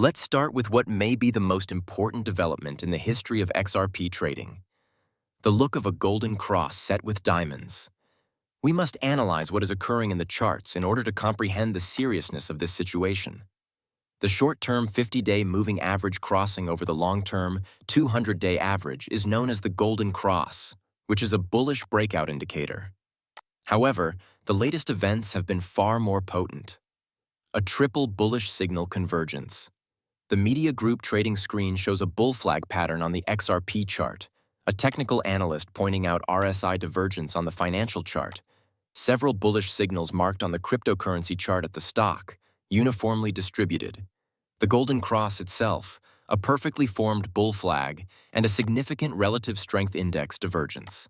Let's start with what may be the most important development in the history of XRP trading: the look of a golden cross set with diamonds. We must analyze what is occurring in the charts in order to comprehend the seriousness of this situation. The short-term 50-day moving average crossing over the long-term 200-day average is known as the golden cross, which is a bullish breakout indicator. However, the latest events have been far more potent. A triple bullish signal convergence. The media group trading screen shows a bull flag pattern on the XRP chart, a technical analyst pointing out RSI divergence on the financial chart, several bullish signals marked on the cryptocurrency chart at the stock, uniformly distributed. The golden cross itself, a perfectly formed bull flag, and a significant relative strength index divergence.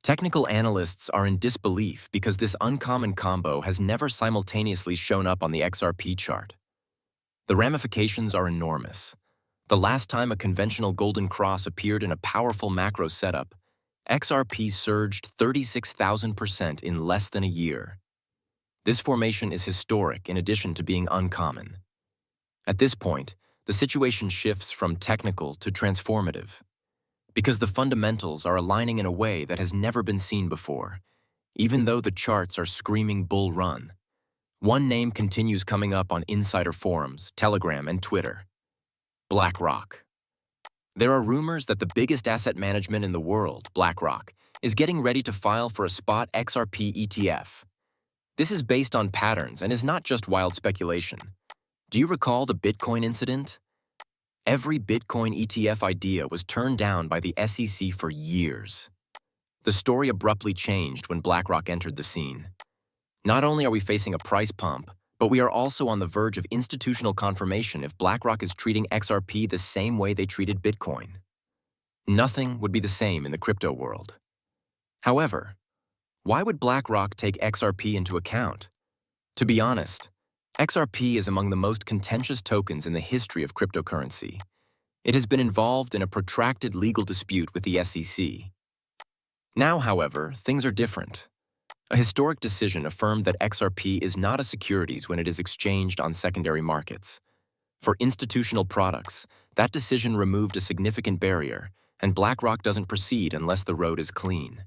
Technical analysts are in disbelief because this uncommon combo has never simultaneously shown up on the XRP chart. The ramifications are enormous. The last time a conventional golden cross appeared in a powerful macro setup, XRP surged 36,000% in less than a year. This formation is historic in addition to being uncommon. At this point, the situation shifts from technical to transformative, because the fundamentals are aligning in a way that has never been seen before, even though the charts are screaming bull run. One name continues coming up on insider forums, Telegram, and Twitter: BlackRock. There are rumors that the biggest asset management in the world, BlackRock, is getting ready to file for a spot XRP ETF. This is based on patterns and is not just wild speculation. Do you recall the Bitcoin incident? Every Bitcoin ETF idea was turned down by the SEC for years. The story abruptly changed when BlackRock entered the scene. Not only are we facing a price pump, but we are also on the verge of institutional confirmation if BlackRock is treating XRP the same way they treated Bitcoin. Nothing would be the same in the crypto world. However, why would BlackRock take XRP into account? To be honest, XRP is among the most contentious tokens in the history of cryptocurrency. It has been involved in a protracted legal dispute with the SEC. Now, however, things are different. A historic decision affirmed that XRP is not a securities when it is exchanged on secondary markets. For institutional products, that decision removed a significant barrier, and BlackRock doesn't proceed unless the road is clean.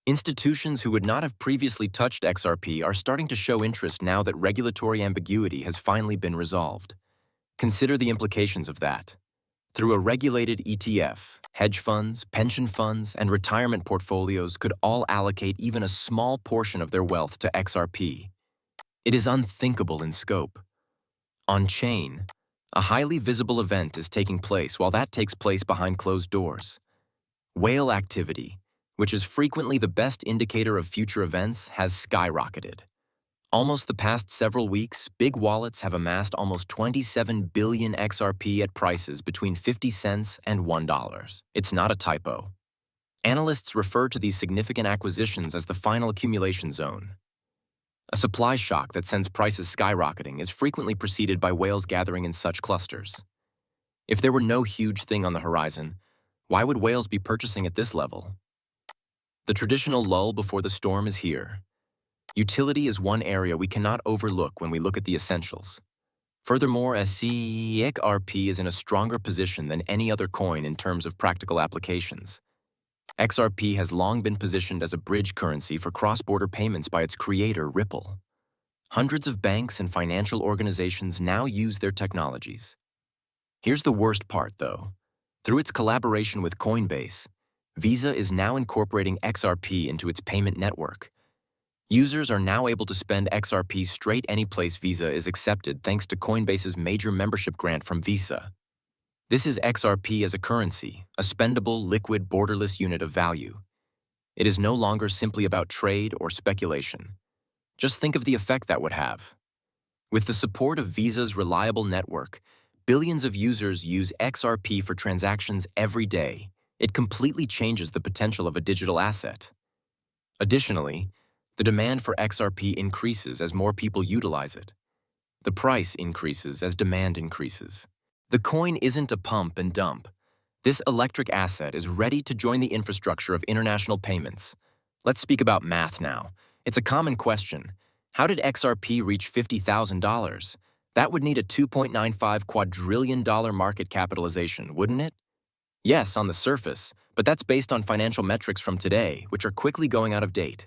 Institutions who would not have previously touched XRP are starting to show interest now that regulatory ambiguity has finally been resolved. Consider the implications of that. Through a regulated ETF, hedge funds, pension funds, and retirement portfolios could all allocate even a small portion of their wealth to XRP. It is unthinkable in scope. On-chain, a highly visible event is taking place while that takes place behind closed doors. Whale activity, which is frequently the best indicator of future events, has skyrocketed. Almost the past several weeks, big wallets have amassed almost 27 billion XRP at prices between 50 cents and $1. It's not a typo. Analysts refer to these significant acquisitions as the final accumulation zone. A supply shock that sends prices skyrocketing is frequently preceded by whales gathering in such clusters. If there were no huge thing on the horizon, why would whales be purchasing at this level? The traditional lull before the storm is here. Utility is one area we cannot overlook when we look at the essentials. Furthermore, XRP is in a stronger position than any other coin in terms of practical applications. XRP has long been positioned as a bridge currency for cross-border payments by its creator, Ripple. Hundreds of banks and financial organizations now use their technologies. Here's the worst part, though. Through its collaboration with Coinbase, Visa is now incorporating XRP into its payment network. Users are now able to spend XRP straight any place Visa is accepted thanks to Coinbase's major membership grant from Visa. This is XRP as a currency, a spendable, liquid, borderless unit of value. It is no longer simply about trade or speculation. Just think of the effect that would have. With the support of Visa's reliable network, billions of users use XRP for transactions every day. It completely changes the potential of a digital asset. Additionally, the demand for XRP increases as more people utilize it. The price increases as demand increases. The coin isn't a pump and dump. This electric asset is ready to join the infrastructure of international payments. Let's speak about math now. It's a common question. How did XRP reach $50,000? That would need a $2.95 quadrillion market capitalization, wouldn't it? Yes, on the surface, but that's based on financial metrics from today, which are quickly going out of date.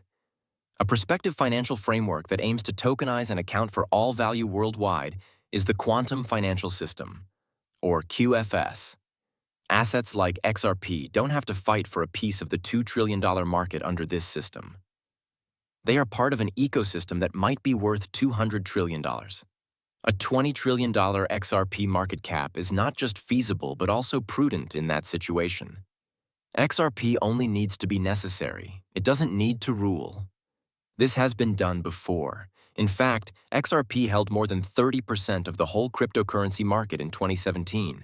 A prospective financial framework that aims to tokenize and account for all value worldwide is the Quantum Financial System, or QFS. Assets like XRP don't have to fight for a piece of the $2 trillion market under this system. They are part of an ecosystem that might be worth $200 trillion. A $20 trillion XRP market cap is not just feasible but also prudent in that situation. XRP only needs to be necessary. It doesn't need to rule. This has been done before. In fact, XRP held more than 30% of the whole cryptocurrency market in 2017.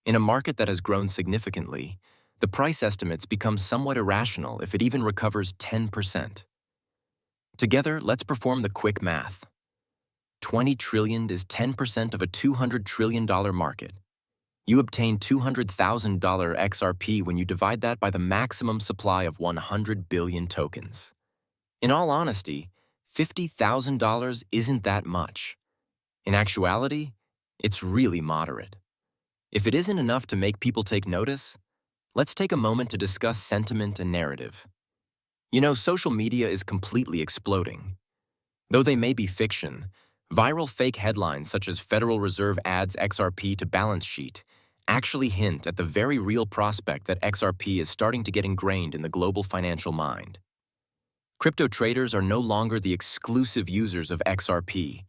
In a market that has grown significantly, the price estimates become somewhat irrational if it even recovers 10%. Together, let's perform the quick math. 20 trillion is 10% of a $200 trillion market. You obtain $200,000 XRP when you divide that by the maximum supply of 100 billion tokens. In all honesty, $50,000 isn't that much. In actuality, it's really moderate. If it isn't enough to make people take notice, let's take a moment to discuss sentiment and narrative. You know, social media is completely exploding. Though they may be fiction, viral fake headlines such as Federal Reserve adds XRP to balance sheet actually hint at the very real prospect that XRP is starting to get ingrained in the global financial mind. Crypto traders are no longer the exclusive users of XRP.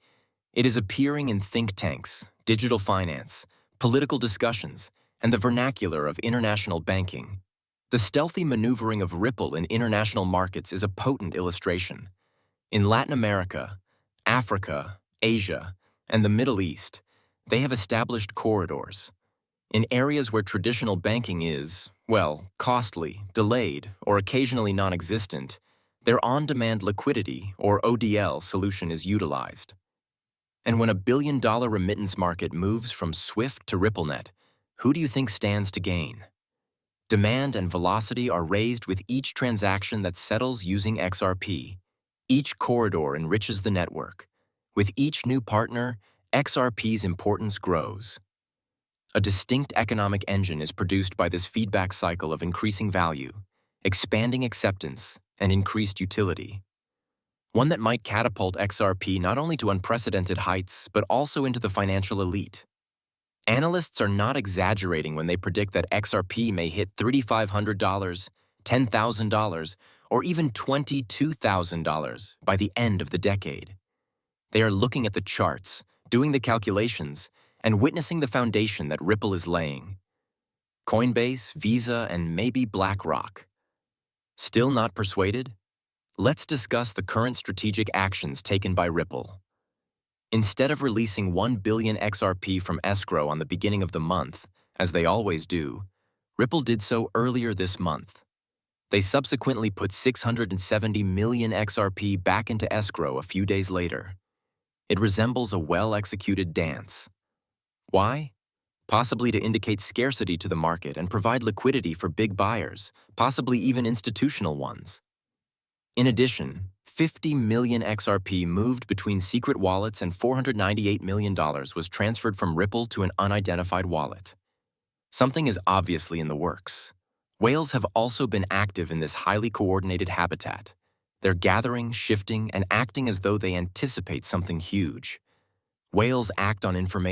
It is appearing in think tanks, digital finance, political discussions, and the vernacular of international banking. The stealthy maneuvering of Ripple in international markets is a potent illustration. In Latin America, Africa, Asia, and the Middle East, they have established corridors. In areas where traditional banking is, well, costly, delayed, or occasionally non-existent, their on-demand liquidity, or ODL, solution is utilized. And when a billion-dollar remittance market moves from SWIFT to RippleNet, who do you think stands to gain? Demand and velocity are raised with each transaction that settles using XRP. Each corridor enriches the network. With each new partner, XRP's importance grows. A distinct economic engine is produced by this feedback cycle of increasing value, expanding acceptance, and increased utility. One that might catapult XRP not only to unprecedented heights, but also into the financial elite. Analysts are not exaggerating when they predict that XRP may hit $3,500, $10,000, or even $22,000 by the end of the decade. They are looking at the charts, doing the calculations, and witnessing the foundation that Ripple is laying. Coinbase, Visa, and maybe BlackRock. Still not persuaded? Let's discuss the current strategic actions taken by Ripple. Instead of releasing 1 billion XRP from escrow on the beginning of the month, as they always do, Ripple did so earlier this month. They subsequently put 670 million XRP back into escrow a few days later. It resembles a well-executed dance. Why? Possibly to indicate scarcity to the market and provide liquidity for big buyers, possibly even institutional ones. In addition, 50 million XRP moved between secret wallets and $498 million was transferred from Ripple to an unidentified wallet. Something is obviously in the works. Whales have also been active in this highly coordinated habitat. They're gathering, shifting, and acting as though they anticipate something huge. Whales act on information